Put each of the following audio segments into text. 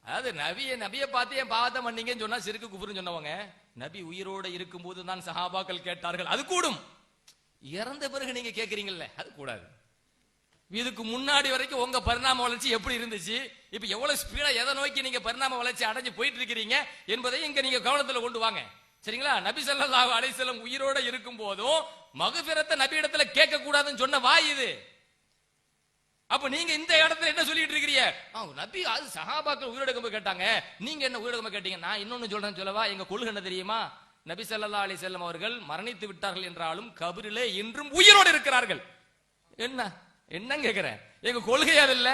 அதாவது நபியை பார்த்து என் பாவத்தை மன்னிங்கன்னு சொன்னா சிறுக்கு குஃப்ருன்னு சொன்னவங்க, நபி உயிரோட இருக்கும் போது தான் சஹாபாக்கள் கேட்டார்கள், அது கூடும். இறந்த பிறகு நீங்க கேட்கறீங்கல்ல, அது கூடாது. இதுக்கு முன்னாடி வரைக்கும் உங்க பரிணாம வளர்ச்சி எப்படி இருந்துச்சு, இப்ப எவ்வளவு ஸ்பீடா எதை நோக்கி நீங்க பரிணாம வளர்ச்சி அடைஞ்சு போயிட்டு இருக்கிறீங்க என்பதை இங்க நீங்க கவனத்துல கொண்டு வாங்க. சரிங்களா? நபி ஸல்லல்லாஹு அலைஹி வஸல்லம் உயிரோட இருக்கும் போதும் மக்ஃபிரத்தை நபி இடத்துல கேட்க கூடாதுன்னு சொன்ன வாய் இது. அப்ப நீங்க இந்த இடத்துல என்ன சொல்லிட்டு இருக்கிறீங்க? நபி அது சஹாபாக்கள் உயிரோட இருக்கும்போது கேட்டாங்க, நீங்க என்ன உயிரோட இருக்கும்போது கேட்டீங்க. நான் இன்னொன்னு சொல்றேன் சொல்லவா? எங்க கொள்கை என்ன தெரியுமா? நபி ஸல்லல்லாஹு அலைஹி வஸல்லம் அவர்கள் மரணித்து விட்டார்கள் என்றாலும் கபரிலே இன்றும் உயிரோடு இருக்கிறார்கள். என்ன கேக்குறேன்? எங்க கொள்கை அது இல்ல.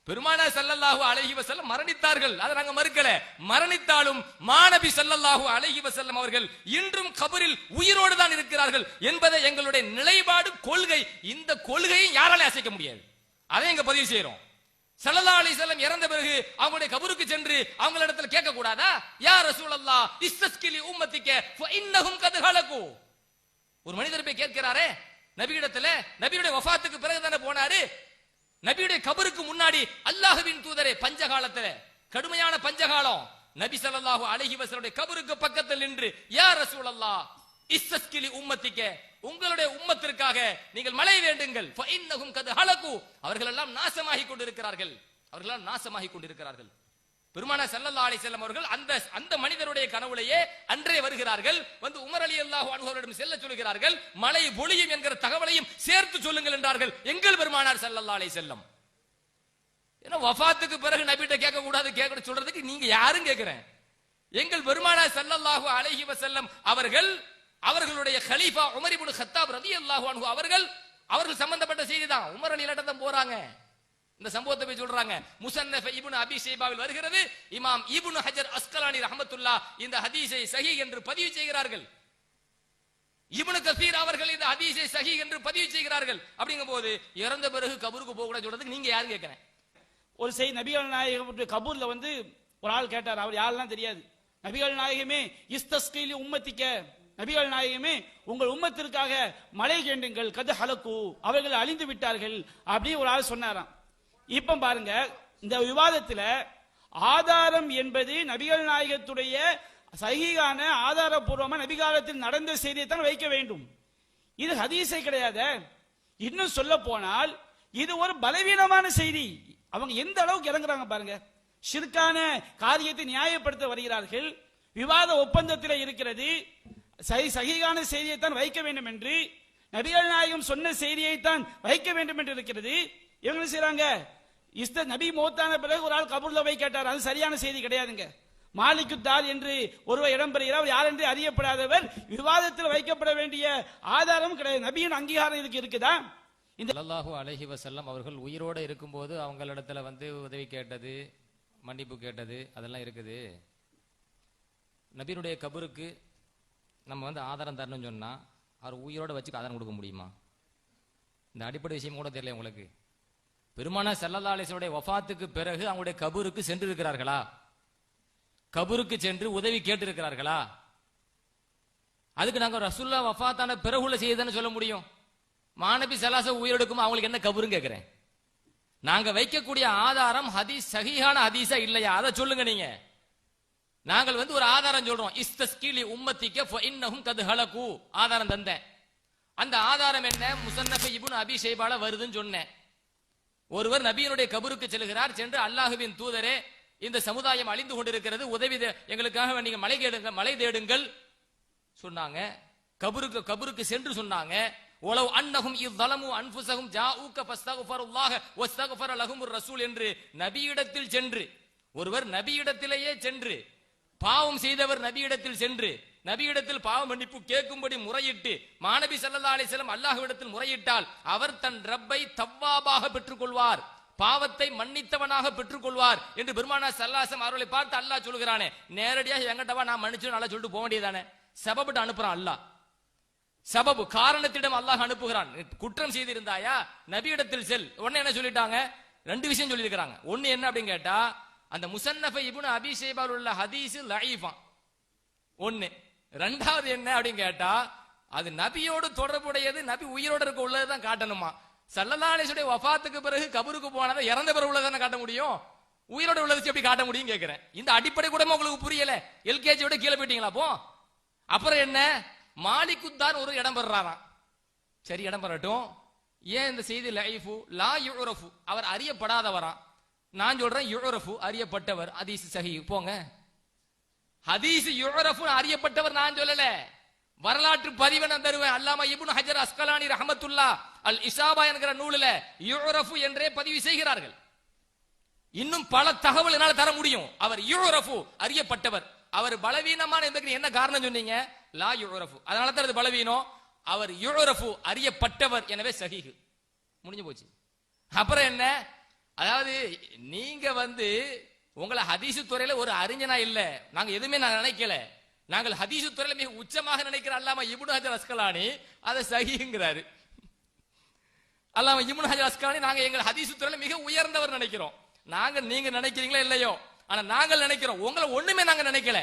பெருமானார் ஸல்லல்லாஹு அலைஹி வஸல்லம் மரணித்தார்கள், அதை நாங்க மறுக்கல. மரணித்தாலும் மாநபி ஸல்லல்லாஹு அலைஹி வஸல்லம் அவர்கள் இன்றும் கபரில் உயிரோடு தான் இருக்கிறார்கள் என்பதை எங்களுடைய நிலைப்பாடு, கொள்கை. இந்த கொள்கையை யாராலே அசைக்க முடியாது. அதை எங்க பதிவு செய்யறோம். ஸல்லல்லாஹு அலைஹி வஸல்லம் இறந்த பிறகு அவங்களுடைய கபருக்கு சென்று அவங்களிடத்துல கேட்க கூடாதா? யா ரசூலல்லாஹ் இஸ்தஸ்கிலி உம்மத்திக ஃபஇன்னஹும் கத் ஹலகு. ஒரு மனிதர் போய் கேட்கிறாரே நபியிடத்துல, நபியுடைய வஃபாத்துக்கு பிறகு தானே போனாரு. நபியுடைய கபருக்கு முன்னாடி அல்லாஹ்வின் தூதரே, பஞ்சகாலத்துல கடுமையான பஞ்சகாலம், நபி ஸல்லல்லாஹு அலைஹி வஸல்லம் கபருக்கு பக்கத்தில் நின்று, யா ரசூலல்லாஹ் இஸ்தஸ்கிலி உம்மத்திக, உங்களுடைய உம்மத்திற்காக நீங்கள் மழை வேண்டுங்கள். ஃபஇன்னஹும் கத் ஹலகு, அவர்கள் எல்லாம் நாசமாகி கொண்டிருக்கிறார்கள், அவர்கள் எல்லாம் நாசமாகி கொண்டிருக்கிறார்கள். பெருமானார் ஸல்லல்லாஹு அலைஹி வஸல்லம் அவர்கள் அந்த மனிதருடைய கனவுலையே அன்றே வருகிறார்கள். வந்து உமர் ரலியல்லாஹு அன்ஹு அவர்களிடம் செல்ல சொல்கிறார்கள், மழை பொழியும் என்கிற தகவலையும் சேர்த்து சொல்லுங்கள் என்றார்கள் எங்கள் பெருமானார் ஸல்லல்லாஹு அலைஹி வஸல்லம். ஏன்னா வஃபாத்துக்கு பிறகு நபிட்ட கேட்க கூடாது, கேட்க சொல்றதுக்கு நீங்க யாரும் கேட்கிறேன். எங்கள் பெருமானார் ஸல்லல்லாஹு அலைஹி வஸல்லம் அவர்களுடைய கலீஃபா உமர் இப்னு கத்தாப் ரலியல்லாஹு அன்ஹு அவர்கள் சம்பந்தப்பட்ட செய்தி தான். உமர் ரலியல்லாஹு தான் போறாங்க, இந்த சம்பவத்தை போய் சொல்றாங்க. முஸன்னஃப் இப்னு அபி ஷைபாவில் வருகிறது. இமாம் இப்னு ஹஜர் அஸ்கலானி ரஹ்மத்துல்லாஹ் இந்த ஹதீஸை சஹீஹ் என்று பதிவு செய்கிறார்கள். இப்னு கஸீர் அவர்கள் இந்த ஹதீஸை சஹீஹ் என்று பதிவு செய்கிறார்கள். அப்படிங்கும்போது இறந்த பிறகு கபருக்கு போக கூடாது சொல்றதுக்கு நீங்க யாரும் கேட்கிறேன்? ஒரு செய்தி, நபிகள் நாயகம் கபூர்ல வந்து ஒரு ஆள் கேட்டார், அவர் யாரெல்லாம் தெரியாது. நபிகள் நாயகமே இஸ்தஸ்கிலி உம்மத்திக்க, நபிகள் நாயகமே உங்கள் உம்மத்திற்காக மழை கேண்டுங்கள், கது ஹலக்கு, அவர்கள் அழிந்து விட்டார்கள் அப்படி ஒரு ஆள் சொன்னாராம். இப்ப பாருங்க, இந்த விவாதத்துல ஆதாரம் என்பது நபிகள் நாயகத்துடைய சஹீஹான ஆதாரபூர்வமா நபிகாலத்தில் நடந்த செய்தியை தான் வைக்க வேண்டும். இது ஹதீஸே கிடையாது. இன்னும் சொல்ல போனால் இது ஒரு பலவீனமான செய்தி. அவங்க எந்த அளவுக்கு இறங்குறாங்க பாருங்க. ஷிர்கான காரியத்தை நியாயப்படுத்த வருகிறார்கள். விவாத ஒப்பந்தத்தில் இருக்கிறது, சஹீஹான செய்தியை தான் வைக்க வேண்டும் என்று, நபிகள் நாயகம் சொன்ன செய்தியை தான் வைக்க வேண்டும் என்று இருக்கிறது. இவங்க செய்றாங்க, நபி மௌத்தான பிறகு ஒரு ஆள் கபூர்ல போய் கேட்டார், அது சரியான செய்தி கிடையாதுங்க. மாலிக்கு தார் என்று ஒருவர் இடம்பெறுகிறார், யார் என்று அறியப்படாதவர், விவாதத்தில் வைக்கப்பட வேண்டிய ஆதாரம் கிடையாது. நபியின் அங்கீகாரம் இதுக்கு இருக்குதா? இந்த ஸல்லல்லாஹு அலைஹி வஸல்லம் அவர்கள் உயிரோட இருக்கும்போது அவங்களிடத்துல வந்து உதவி கேட்டது, மன்னிப்பு கேட்டது, அதெல்லாம் இருக்குது. நபியினுடைய கபருக்கு நம்ம வந்து ஆதாரம் தரணும்னு சொன்னா அவர் உயிரோட வச்சுக்க ஆதாரம் கொடுக்க முடியுமா? இந்த அடிப்படை விஷயம் கூட தெரியல உங்களுக்கு. பெருமானார் ஸல்லல்லாஹு அலைஹி வஸல்லம் வஃபாத்துக்கு பிறகு அவங்களுடைய கபருக்கு சென்று இருக்கிறார்களா? கபருக்கு சென்று உதவி கேட்டு இருக்கிறார்களா? அதுக்கு நாங்க ரசூலுல்லாஹ் வஃபாத்தான பிறகு உள்ள செய்தி தானே சொல்ல முடியும். மாநபி ஸல்லல்லாஹு அலைஹி உயிரோடுக்கும் அவங்களுக்கு என்ன கபருன்னு கேட்கிறேன். நாங்க வைக்கக்கூடிய ஆதாரம் ஹதீஸ் சஹீஹான ஹதீஸா இல்லையா அதை சொல்லுங்க. நீங்க நாங்கள் வந்து ஒரு ஆதாரம் சொல்றோம், இஸ்தஸ்கிலி உம்மத்திக ஃபஇன்னஹும் கத் ஹலகு, ஆதாரம் தந்தேன். அந்த ஆதாரம் என்ன? முஸன்னஃப் இப்னு அபி ஷைபால வருதுன்னு சொன்னேன். ஒருவர் நபியினுடைய கபருக்கு செல்கிறார், சென்று அல்லாஹ்வின் தூதரே, இந்த சமுதாயம் அழிந்து கொண்டிருக்கிறது, உதவி எங்களுக்காக நீங்க மழை தேடுங்கள் சொன்னாங்க. கபருக்கு சென்று சொன்னாங்க, ஒலவ் அன்னஹும் இஸ்ஸலமு அன்ஃபுஸஹும் ஜாஊக ஃபஸ்தக்ஃபருல்லாஹ வஸ்தக்ஃபர லஹுமுர் ரசூல் என்று நபியிடத்தில் சென்று, ஒருவர் நபியிடத்திலேயே சென்று, பாவம் செய்தவர் நபியிடத்தில் சென்று நபியிடத்தில் பாவ மன்னிப்பு கேட்கும்படி முறையிட்டு, மாநபி ஸல்லல்லாஹு அலைஹி வஸல்லம் அல்லாஹ்விடத்தில் முறையிட்டால் அவர் தன் ரப்பை தவ்வாபாக பெற்றுக் கொள்வார், பாவத்தை மன்னித்தவனாக பெற்றுக் கொள்வார் என்று பெருமானார் ஸல்லல்லாஹு அலைஹி வஸல்லம் அவர்களை பார்த்து அல்லாஹ் சொல்கிறானே. நேரடியாக எங்கட்டவா நான் மன்னிச்சு நல்லா சொல்லிட்டு போக வேண்டியதானே? சபபுட்டு அனுப்புறான் அல்லாஹ். சபபு காரணத்திடம் அல்லாஹ் அனுப்புகிறான். குற்றம் செய்திருந்தாயா நபியிடத்தில் செல். உடனே என்ன சொல்லிட்டாங்க? ரெண்டு விஷயம் சொல்லி இருக்கிறாங்க. ஒன்னு என்ன அப்படின்னு கேட்டா, அந்த முஸன்னஃப் இப்னு அபி ஷைபால் உள்ள ஹதீஸ் லஈஃபா ஒன்னு. ரெண்டாவது என்ன அப்படின்னு கேட்டா, அது நபியோடு தொடர்புடையது, நபி உயிரோடு இருக்க உள்ளதுதான் காட்டணுமா. ஸல்லல்லாஹு அலைஹி வஸல்லம் வஃபாத்துக்கு பிறகு கபருக்கு போனதை இறந்த பிறகு உள்ளதானே காட்ட முடியும். உயிரோட உள்ள வச்சு எப்படி காட்ட முடியும் கேட்கிறேன். இந்த அடிப்படை கூட உங்களுக்கு புரியல. எல்கேஜி விட கீழே போயிட்டீங்களா அப்போ? அப்புறம் என்ன, மாலிகுத்தார் ஒரு இடம் பெறாராம். சரி, இடம் பெறட்டும். ஏன் இந்த செய்தி லைஃபு லா யுரஃபு, அவர் அறியப்படாதவராம். நான் சொல்றேன் யுரஃபு அறியப்பட்டவர். ஹதீஸ் சஹீஹ் போங்க. ஹதீஸ் யுரஃபு அறியப்பட்டவர் நான் சொல்லல, வரலாற்று பதிவை நான் தருவேன். அல்லாமா இப்னு ஹஜர் அஸ்கலானி ரஹமத்துல்லா அல் இசாபா என்கிற நூலில் யுரஃபு என்றே பதிவு செய்கிறார்கள். இன்னும் பல தகவல் என்னால் தர முடியும். அவர் யுரஃபு அறியப்பட்டவர். அவர் பலவீனமான என்ன காரணம் சொன்னீங்க? லா யுரஃபு, அதனால தான் அது பலவீனம். அவர் யுரஃபு அறியப்பட்டவர், எனவே சஹீஹ், முடிஞ்சு போச்சு. அப்புறம் என்ன, அதாவது நீங்க உங்களை ஹதீசு துறையில ஒரு அறிஞனா இல்ல, நாங்க எதுவுமே நான் நினைக்கல. நாங்கள் ஹதீசு துறையில மிக உச்சமாக நினைக்கிற அல்லாமா இப்னு ஹஜர் அஸ்கலானி அதை சஹீஹ்ங்கறாரு. அல்லாமா இப்னு ஹஜர் அஸ்கலானி நாங்க எங்கள் ஹதீசு துறையில மிக உயர்ந்தவர் நினைக்கிறோம். நாங்க நீங்க நினைக்கிறீங்களா இல்லையோ, ஆனா நாங்கள் நினைக்கிறோம். உங்களை ஒண்ணுமே நாங்க நினைக்கல.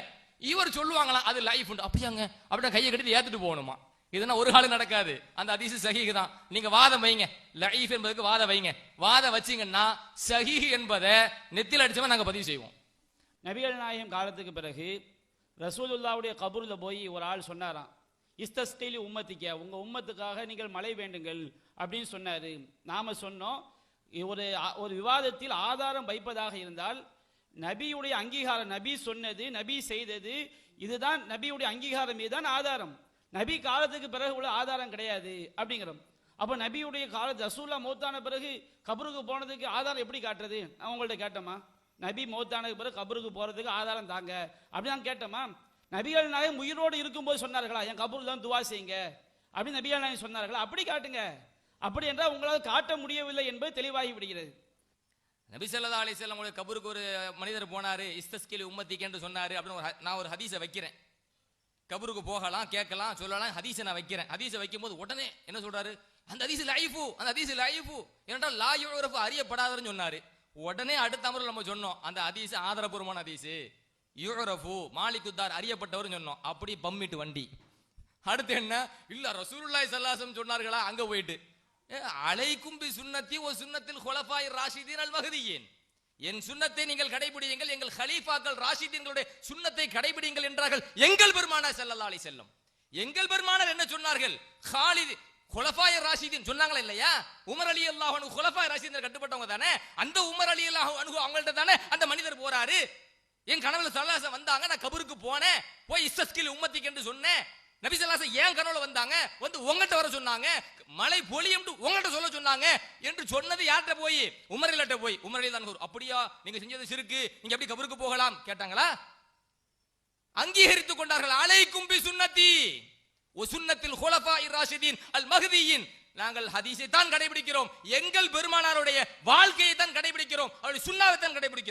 இவர் சொல்லுவாங்களா அது லைஃப் உண்டு, அப்படியாங்க அப்படியே கையை கட்டி ஏத்துட்டு போகணுமா? இதெல்லாம் ஒரு காலம் நடக்காது. அந்த ஹதீஸ் சஹீஹ் தான். நீங்க வாதம் வைங்க, லைஃப் என்பதுக்கு வாதம் வைங்க. வாதம் வச்சீங்கன்னா சஹீஹ் என்பதை நெத்தில அடிச்சவன் நாங்க பதிவு செய்வோம். நபிகள் நாயகம் காலத்துக்கு பிறகு ரசூலுல்லாவுடைய கபூர்ல போய் ஒரு ஆள் சொன்னாராம், இஸ்தஸ்கைலி உம்மத்திக்க, உங்க உம்மத்துக்காக நீங்கள் மழை வேண்டுங்கள் அப்படின்னு சொன்னாரு. நாம சொன்னோம், ஒரு விவாதத்தில் ஆதாரம் வைப்பதாக இருந்தால் நபியுடைய அங்கீகாரம், நபி சொன்னது, நபி செய்தது, இதுதான் நபியுடைய அங்கீகாரம், இதுதான் ஆதாரம். நபி காலத்துக்கு பிறகு உள்ள ஆதாரம் கிடையாது அப்படிங்கிறோம். அப்ப நபியுடைய காலத்து ரசூல்லா மௌத்தான பிறகு கபருக்கு போனதுக்கு ஆதாரம் எப்படி காட்டுறது? நான் உங்கள்ட்ட கேட்டோமா? நபி மௌத்தானதுக்கு பிறகு கபருக்கு போறதுக்கு ஆதாரம் தாங்க அப்படிதான் கேட்டோமா? நபிகள் நாயகம் உயிரோடு இருக்கும்போது சொன்னார்களா என் கபூர் தான் துவா செய்யுங்க அப்படின்னு நபிகள் நாயகம் சொன்னார்களா? அப்படி காட்டுங்க. அப்படி என்றால் உங்களால் காட்ட முடியவில்லை என்பது தெளிவாகி விடுகிறது. நபி ஸல்லல்லாஹு அலைஹி வஸல்லம் கபருக்கு ஒரு மனிதர் போனாரு, இஸ்தஸ்கிலி உம்மத்திக்கு என்று சொன்னாரு அப்படின்னு நான் ஒரு ஹதீஸை வைக்கிறேன். கபருக்கு போகலாம், கேட்கலாம், சொல்லலாம். ஹதீஸை நான் வைக்கிறேன். ஹதீஸை வைக்கும்போது உடனே என்ன சொல்றாரு? அந்த ஹதீஸ் லைஃபு, அந்த ஹதீஸ் லைஃபு என்றால் லா யுரஃபு அறியப்படாதவர்னு சொன்னாரு. உடனே அடுத்த அமர்ல நம்ம சொன்னோம் அந்த ஹதீஸ் ஆதாரபூர்வமான ஹதீஸ், யுரஃபு மாலிகுத்தார் அறியப்பட்டவர்னு சொன்னோம். அப்படி பம்மிட்டு வண்டி. அடுத்து என்ன, இல்ல ரசூலுல்லாஹி ஸல்லல்லாஹு அலைஹி வஸல்லம் சொன்னார்களா? அங்க போயிட்டு அலைக்கும் பி சுன்னத்தி வ சுன்னத்தில் குலஃபாயிர் ராஷிதீன் அல் மஹ்தியீன், என் சுன்னத்தை நீங்கள் கடைபிடியுங்கள், எங்கள் கலீஃபாக்கள் ராஷிதீன்களுடைய சுன்னத்தை கடைபிடியுங்கள் என்றார்கள் எங்கள் பெருமானார் ஸல்லல்லாஹு அலைஹி வஸல்லம். எங்கள் பெருமானார் என்ன சொன்னார்கள்? காலித் குலஃபாயிர் ராஷிதீன் சொன்னாங்களா இல்லையா? உமர் ரலியல்லாஹு அன்ஹு குலஃபாயிர் ராஷிதீன் கட்டுப்பட்டவங்க தானே. அந்த உமர் ரலியல்லாஹு அன்ஹு அவங்கள்ட்ட தானே அந்த மனிதர் போறாரு. என் கனவுல ஸல்லல்லாஹு அலைஹி வஸல்லம் வந்தாங்க, நான் கபருக்கு போனேன், போய் இஸ்தஸ்கில் உம்மத்திக்கு என்று சொன்னேன். நபி ஸல்லல்லாஹு அலைஹி வஸல்லம் ஏன் கனவுல வந்தாங்க? உங்கள்ட்ட வர சொன்னாங்க, மழை பொழியும் உங்கள்ட்ட சொல்ல சொன்னாங்க என்று சொன்னது யார்கிட்ட போய்? உமர் இல்லட்ட போய். உமர் ரலியல்லாஹு அன்ஹு அப்படியா நீங்க செஞ்சது சிறுக்கு, நீங்க எப்படி கபருக்கு போகலாம் கேட்டாங்களா? அங்கீகரித்துக் கொண்டார்கள். அலைக்கும் பி சுன்னத்தி வ சுன்னத்தில் குலஃபாயிர் ராஷிதீன் அல் மஹ்தியீன், நாங்கள் ஹதீஸை தான் கடைபிடிக்கிறோம், எங்கள் பெருமானாருடைய வாழ்க்கையை தான் கடைபிடிக்கிறோம், அவருடைய சுன்னாவை தான் கடைபிடிக்கிறோம்.